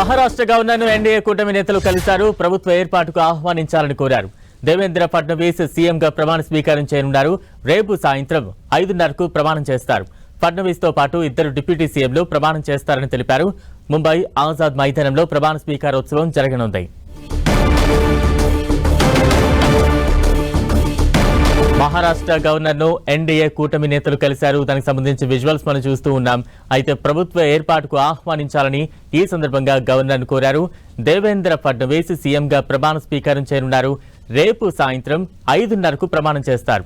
Maharashtra గవర్నర్ను NDA కూటమి నేతలు కలిశారు. ప్రభుత్వ ఏర్పాటుకు ఆహ్వానించాలని కోరారు. దేవేంద్ర ఫడ్నవీస్ సీఎంగా ప్రమాణ స్వీకారం చేయనున్నారు. రేపు సాయంత్రం 5:30కు ప్రమాణం చేస్తారు. ఫడ్నవీస్ తో పాటు ఇద్దరు డిప్యూటీ సీఎంలు ప్రమాణం చేస్తారని తెలిపారు. ముంబై ఆజాద్ మైదానంలో ప్రమాణ స్వీకారోత్సవం జరగనుంది. మహారాష్ట్ర గవర్నర్ను ఎన్డీఏ కూటమి నేతలు కలిశారు. దానికి సంబంధించి విజువల్స్ మనం చూస్తూ ఉన్నాం. అయితే ప్రభుత్వ ఏర్పాటుకు ఆహ్వానించాలని ఈ సందర్భంగా గవర్నర్ను కోరారు. దేవేంద్ర ఫడ్నవీస్ సీఎంగా ప్రమాణ స్వీకారం చేయనున్నారు. రేపు సాయంత్రం 5:30కు ప్రమాణం చేస్తారు.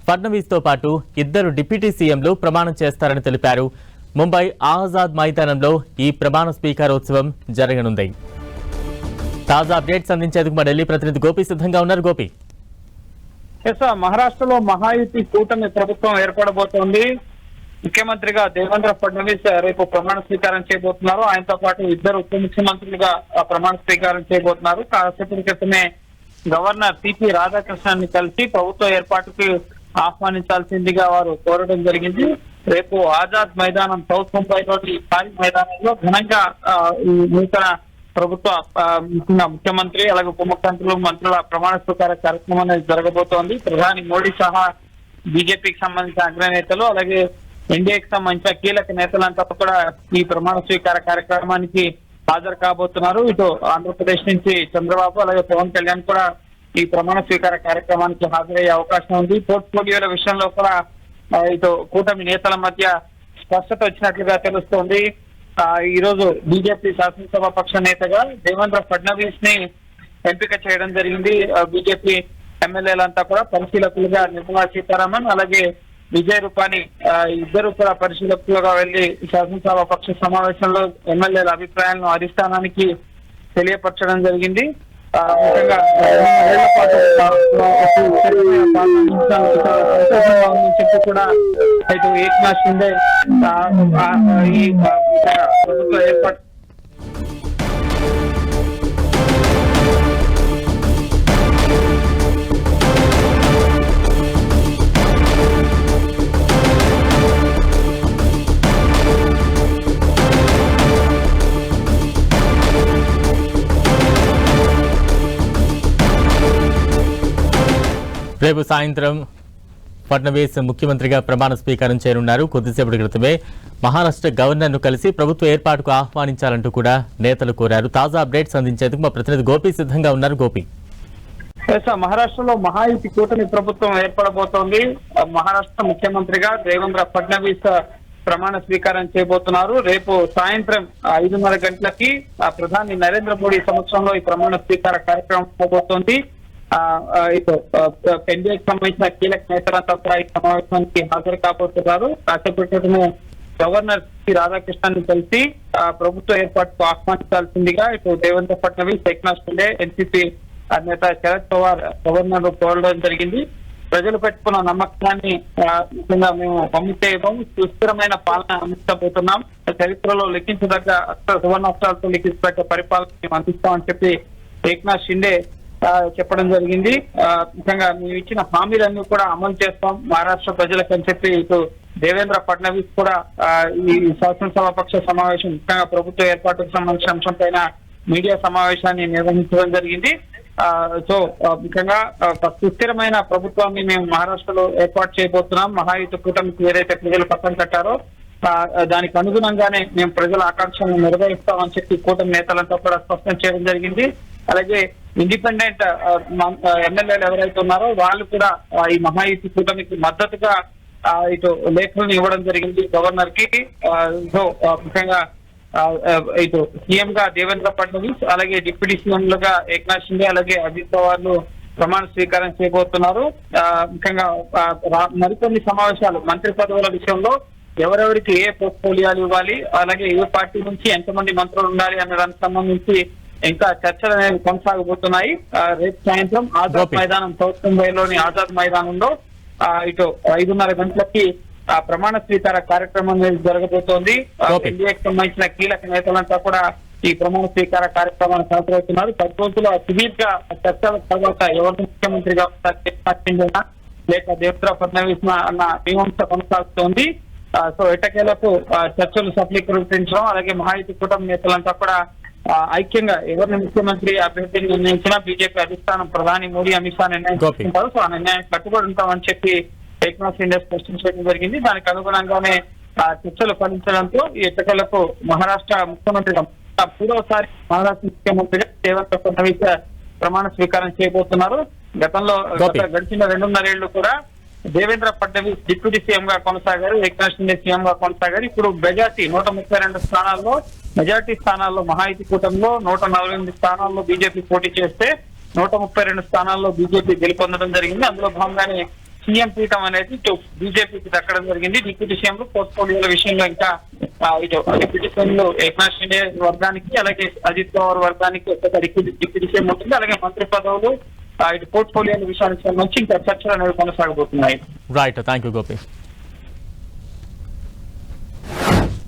ఫడ్నవీస్ తో పాటు ఇద్దరు డిప్యూటీ సీఎంలు ప్రమాణం చేస్తారని తెలిపారు. ముంబై ఆజాద్ మైదానంలో ఈ ప్రమాణ స్వీకారోత్సవం జరగనుంది. తాజా అప్డేట్స్ అందించేందుకు మా ఢిల్లీ ప్రతినిధి గోపి సిద్ధంగా ఉన్నారు. గోపి, మహారాష్ట్రలో మహాయుతి కూటమి ప్రభుత్వం ఏర్పడబోతోంది. ముఖ్యమంత్రిగా దేవేంద్ర ఫడ్నవీస్ రేపు ప్రమాణ స్వీకారం చేయబోతున్నారు. ఆయనతో పాటు ఇద్దరు ఉప ముఖ్యమంత్రులుగా ప్రమాణ స్వీకారం చేయబోతున్నారు. కాసేపటి క్రితమే గవర్నర్ సిపి రాధాకృష్ణన్ కలిసి ప్రభుత్వ ఏర్పాటుకి ఆహ్వానించాల్సిందిగా వారు కోరడం జరిగింది. రేపు ఆజాద్ మైదానం సౌత్ ముంబైలోని ఖాళీ మైదానంలో ఘనంగా ఈ నూతన ప్రభుత్వ ముఖ్యమంత్రి అలాగే ఉప ముఖ్యమంత్రులు మంత్రుల ప్రమాణ స్వీకార కార్యక్రమం అనేది జరగబోతోంది. ప్రధాని మోడీ సహా బీజేపీకి సంబంధించిన అగ్రనేతలు అలాగే ఎన్డీఏకి సంబంధించిన కీలక నేతలంతా కూడా ఈ ప్రమాణ స్వీకార కార్యక్రమానికి హాజరు కాబోతున్నారు. ఇటు ఆంధ్రప్రదేశ్ నుంచి చంద్రబాబు అలాగే పవన్ కళ్యాణ్ కూడా ఈ ప్రమాణ స్వీకార కార్యక్రమానికి హాజరయ్యే అవకాశం ఉంది. పోర్ట్ఫోలియోల విషయంలో కూడా ఇటు కూటమి నేతల మధ్య స్పష్టత వచ్చినట్లుగా తెలుస్తోంది. ఈ రోజు బీజేపీ శాసనసభ పక్ష నేతగా దేవేంద్ర ఫడ్నవీస్ ని ఎంపిక చేయడం జరిగింది. బీజేపీ ఎమ్మెల్యేలంతా కూడా పరిశీలకులుగా నిర్మలా సీతారామన్ అలాగే విజయ్ రూపాని ఇద్దరు కూడా పరిశీలకులుగా వెళ్లి శాసనసభ పక్ష సమావేశంలో ఎమ్మెల్యేల అభిప్రాయాలను అధిష్టానానికి తెలియపరచడం జరిగింది. ముఖ్యంగా 2 పాటు చెప్పి కూడా ఇటు ఏక్నాథ్ షిండే ఈ ప్రభుత్వ ఏర్పాటు రేపు సాయంత్రం ఫడ్నవీస్ ముఖ్యమంత్రిగా ప్రమాణ స్వీకారం చేయనున్నారు. కొద్దిసేపటి క్రితమే మహారాష్ట్ర గవర్నర్ను కలిసి ప్రభుత్వ ఏర్పాటుకు ఆహ్వానించాలంటూ కూడా నేతలు కోరారు. తాజా అప్డేట్స్ అందించేందుకు మా ప్రతినిధి గోపి సిద్ధంగా ఉన్నారు. గోపి, మహారాష్ట్రలో మహాయుతి కూటమి ప్రభుత్వం ఏర్పడబోతోంది. మహారాష్ట్ర ముఖ్యమంత్రిగా దేవేంద్ర ఫడ్నవీస్ ప్రమాణ స్వీకారం చేయబోతున్నారు. రేపు సాయంత్రం 5:30 గంటలకి ప్రధాని నరేంద్ర మోడీ సమక్షంలో ఈ ప్రమాణ స్వీకార కార్యక్రమం పోబోతోంది. ఎన్డీఏకి సంబంధించిన కీలక నేతలంతా కూడా ఈ సమావేశానికి హాజరు కాబోతున్నారు. కాసేపట్టినే గవర్నర్ సి రాధాకృష్ణన్ కలిసి ప్రభుత్వ ఏర్పాటుకు ఆహ్వానించాల్సిందిగా ఇటు దేవేంద్ర ఫడ్నవీస్ ఏక్నాథ్ షిండే ఎన్సీపీ నేత శరద్ పవార్ గవర్నర్ కోరడం జరిగింది. ప్రజలు పెట్టుకున్న నమ్మకాన్ని ముఖ్యంగా మేము పంపిణీ సుస్థిరమైన పాలన అందించబోతున్నాం. చరిత్రలో లెక్కించదగ్గ సువర్ణాక్షరాలతో లిఖించదగ్గ పరిపాలన మేము అందిస్తామని చెప్పి ఏక్నాథ్ షిండే చెప్పడం జరిగింది. ముఖ్యంగా మేము ఇచ్చిన హామీలన్నీ కూడా అమలు చేస్తాం మహారాష్ట్ర ప్రజలకు అని చెప్పి ఇటు దేవేంద్ర ఫడ్నవీస్ కూడా ఈ శాసనసభ పక్ష సమావేశం ముఖ్యంగా ప్రభుత్వ ఏర్పాటుకు సంబంధించిన అంశం పైన మీడియా సమావేశాన్ని నిర్వహించడం జరిగింది. సో ముఖ్యంగా సుస్థిరమైన ప్రభుత్వాన్ని మేము మహారాష్ట్రలో ఏర్పాటు చేయబోతున్నాం. మహాయుత కూటమికి ఏదైతే ప్రజలు పక్కన కట్టారో దానికి అనుగుణంగానే మేము ప్రజల ఆకాంక్షలను నెరవేరుస్తామని చెప్పి కూటమి నేతలంతా కూడా స్పష్టం చేయడం జరిగింది. అలాగే ఇండిపెండెంట్ ఎమ్మెల్యేలు ఎవరైతే ఉన్నారో వాళ్ళు కూడా ఈ మహాయుతి కూటమికి మద్దతుగా ఇటు లేఖలను ఇవ్వడం జరిగింది గవర్నర్ కి. సో ముఖ్యంగా ఇటు సీఎం గా దేవేంద్ర ఫడ్నవీస్ అలాగే డిప్యూటీ సీఎంలుగా ఏక్నాథ్ షిండే అలాగే అజిత్ పవార్లు ప్రమాణ స్వీకారం చేయబోతున్నారు. ముఖ్యంగా మరికొన్ని సమావేశాలు మంత్రి పదవుల విషయంలో ఎవరెవరికి ఏ పోర్ట్ఫోలియోలు ఇవ్వాలి అలాగే ఏ పార్టీ నుంచి ఎంతమంది మంత్రులు ఉండాలి అనే దానికి సంబంధించి ఇంకా చర్చలు అనేవి కొనసాగబోతున్నాయి. రేపు సాయంత్రం ఆజాద్ మైదానం సౌత్ ముంబైలోని ఆజాద్ మైదానంలో ఇటు 5:30 గంటలకి ప్రమాణ స్వీకార కార్యక్రమం అనేది జరగబోతోంది. ఎన్డీఏకి సంబంధించిన కీలక నేతలంతా కూడా ఈ ప్రమాణ స్వీకార కార్యక్రమానికి హాజరవుతున్నారు. 10 రోజుల సుదీర్ఘ చర్చల తర్వాత ఎవరు ముఖ్యమంత్రిగా లేక దేవేంద్ర ఫడ్నవీస్ అన్న మీమాంస కొనసాగుతోంది. సో ఎట్టకేలకు చర్చలు సఫలీకరించడం అలాగే మహాయుతి కూటమి నేతలంతా కూడా ఐక్యంగా ఎవరిని ముఖ్యమంత్రి అభ్యర్థిని నిర్ణయించినా బీజేపీ అధిష్టానం ప్రధాని మోడీ అమిత్ షా నిర్ణయం తీసుకుంటారు. సో ఆ నిర్ణయం కట్టుబడి ఉంటామని చెప్పి ఏక్నాథ్ షిండే స్పష్టం చేయడం జరిగింది. దానికి అనుగుణంగానే చర్చలు ఫలించడంతో ఈ ఎన్నికలకు మహారాష్ట్ర ముఖ్యమంత్రిగా మూడవసారి మహారాష్ట్ర ముఖ్యమంత్రిగా దేవేంద్ర ఫడ్నవీస్ ప్రమాణ స్వీకారం చేయబోతున్నారు. గతంలో గడిచిన 2.5 ఏళ్లు కూడా దేవేంద్ర ఫడ్నవీస్ డిప్యూటీ సీఎం గా కొనసాగారు, ఏక్నాథ్ షిండే సీఎం గా కొనసాగారు. ఇప్పుడు మెజార్టీ 132 స్థానాల్లో మెజార్టీ స్థానాల్లో మహాయుతి కూటమిలో 148 స్థానాల్లో బీజేపీ పోటీ చేస్తే 132 స్థానాల్లో బీజేపీ గెలుపొందడం జరిగింది. అందులో భాగంగానే సీఎం పీఠం అనేది బీజేపీకి దక్కడం జరిగింది. డిప్యూటీ సీఎంలు పోర్ట్ఫోలియోల విషయంలో ఇంకా డిప్యూటీ సీఎంలు ఏక్నాథ్ షిండే వర్గానికి అలాగే అజిత్ పవార్ వర్గానికి ఒక డిప్యూటీ సీఎం ఉంటుంది. అలాగే మంత్రి పదవులు ఇటు పోర్ట్ఫోలియోల విషయానికి సంబంధించి ఇంకా చర్చలు అనేవి కొనసాగబోతున్నాయి. Right, thank you Gopi.